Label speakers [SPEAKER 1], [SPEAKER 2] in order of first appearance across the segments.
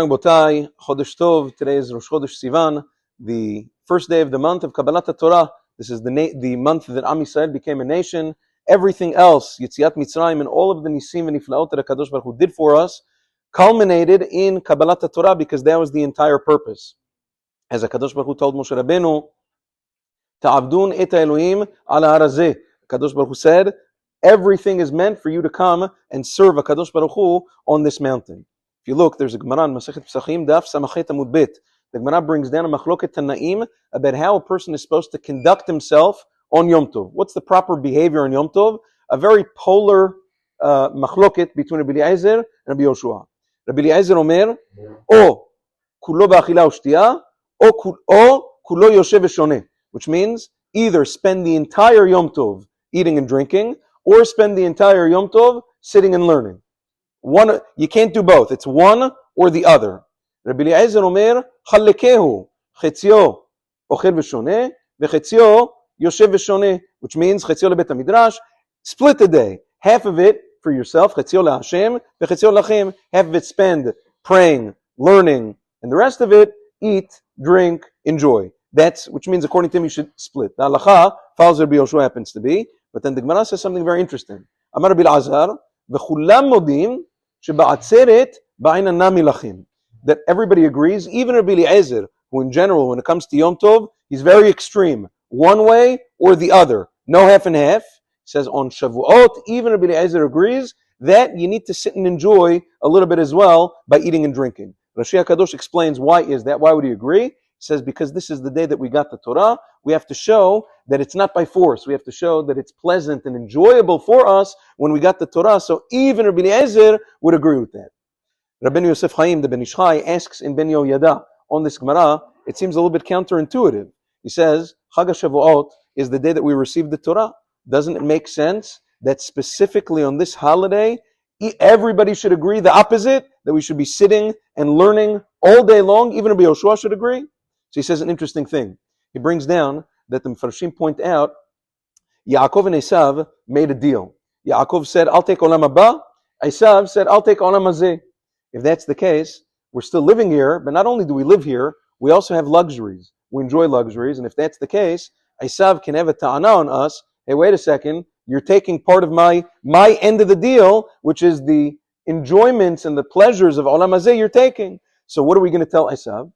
[SPEAKER 1] Botai, Chodesh Tov. Today is Rosh Chodesh Sivan, the first day of the month of Kabbalat Torah. This is the month that Am Yisrael became a nation. Everything else, Yetziat Mitzrayim, and all of the Nisim and Niflaot that HaKadosh Baruch Hu did for us, culminated in Kabbalat Torah because that was the entire purpose. As HaKadosh Baruch Hu told Moshe Rabbeinu, Ta'avdun et Elohim ala harazeh. HaKadosh Baruch Hu said, everything is meant for you to come and serve HaKadosh Baruch Hu on this mountain. If you look, there's a Gemara in Masechet Pesachim, Daf Samachet Amud Bet. The Gemara brings down a machloket Tanaim about how a person is supposed to conduct himself on Yom Tov. What's the proper behavior on Yom Tov? A very polar machloket between Rabbi Eliezer and Rabbi Yoshua. Rabbi Eliezer Omer, O kulo ba'achila u'shtiya, o kulo yoshev v'shoneh, which means either spend the entire Yom Tov eating and drinking, or spend the entire Yom Tov sitting and learning. One, you can't do both. It's one or the other. Rabbi Eliezer Omer, Chalekehu, Chetzio ochel v'shoneh, v'chetzio yoshev v'shoneh, which means Chetzio lebet hamidrash, split the day. Half of it for yourself, Chetzio laHashem, v'chetzio lachem. Half of it spend praying, learning, and the rest of it eat, drink, enjoy. That's, which means according to him you should split. The Halacha follows Rabbi Yoshua happens to be, but then the Gemara says something very interesting. Amar Rabbi Elazar, v'chulam modim that everybody agrees, even Rabbi Eliezer, who in general, when it comes to Yom Tov, he's very extreme, one way or the other, no half and half. He says on Shavuot, even Rabbi Eliezer agrees that you need to sit and enjoy a little bit as well by eating and drinking. Rashi HaKadosh explains why is that, why would he agree? He says because this is the day that we got the Torah, we have to show that it's not by force. We have to show that it's pleasant and enjoyable for us when we got the Torah. So even Rabbi Eliezer would agree with that. Rabbeinu Yosef Chaim, the Ben Ish Chai, asks in Ben Yoyada on this Gemara, it seems a little bit counterintuitive. He says, Chag HaShavuot is the day that we received the Torah. Doesn't it make sense that specifically on this holiday, everybody should agree the opposite, that we should be sitting and learning all day long? Even Rabbi Yoshua should agree. So he says an interesting thing. He brings down that the Mefarshim point out, Yaakov and Esav made a deal. Yaakov said, I'll take Olam Haba. Esav said, I'll take Olam Hazeh. If that's the case, we're still living here, but not only do we live here, we also have luxuries. We enjoy luxuries, and if that's the case, Esav can have a ta'ana on us. Hey, wait a second, you're taking part of my end of the deal, which is the enjoyments and the pleasures of Olam Hazeh you're taking. So what are we going to tell Esav?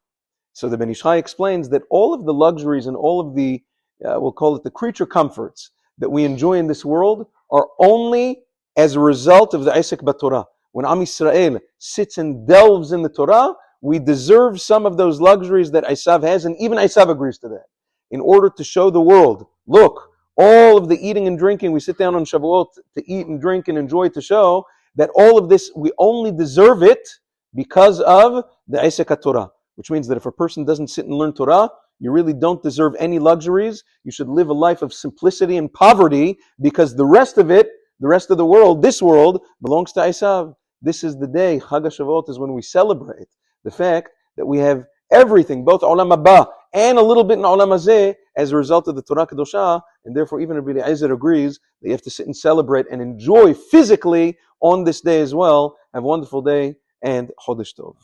[SPEAKER 1] So the Ben Ish Chai explains that all of the luxuries and all of the, we'll call it the creature comforts that we enjoy in this world are only as a result of the Isaac B'Torah. When Am Yisrael sits and delves in the Torah, we deserve some of those luxuries that Esav has, and even Esav agrees to that. In order to show the world, look, all of the eating and drinking, we sit down on Shavuot to eat and drink and enjoy, to show that all of this, we only deserve it because of the Isaac Torah. Which means that if a person doesn't sit and learn Torah, you really don't deserve any luxuries. You should live a life of simplicity and poverty because the rest of it, the rest of the world, this world, belongs to Esav. This is the day, Chag HaShavuot, is when we celebrate the fact that we have everything, both Olam Haba and a little bit in Olam Hazeh, as a result of the Torah Kedoshah, and therefore even Rabbi Eliezer agrees that you have to sit and celebrate and enjoy physically on this day as well. Have a wonderful day and Chodesh Tov.